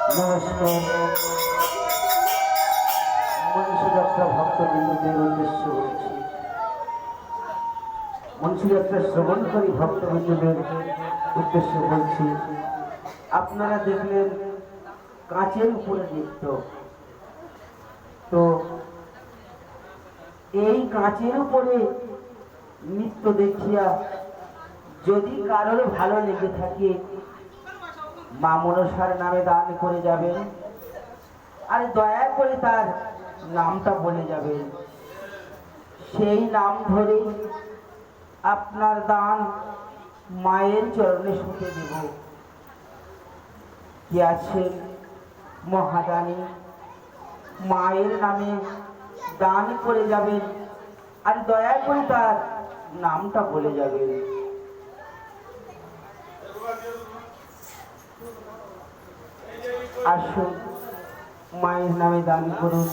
নমস্কার। মনীষযাত্রা ভক্তবৃন্দদের উদ্দেশ্যে বলছি, মনীষযাত্রা শ্রবণকারী ভক্তবৃন্দদের উদ্দেশ্যে বলছি, আপনারা দেখলেন কাঁচের উপরে নৃত্য। তো এই কাঁচের উপরে নৃত্য দেখিয়া যদি কারোর ভালো লেগে থাকে, মা মনসার নামে দান করে যাবেন, আর দয়া করে তার নামটা বলে যাবেন। সেই নাম ধরে আপনার দান মায়ের চরণে শুতে দেব। কি আছেন মহাদানী, মায়ের নামে দান করে যাবেন, আর দয়া করে তার নামটা বলে যাবেন। আসুন, মায়ের নামে দান করুন।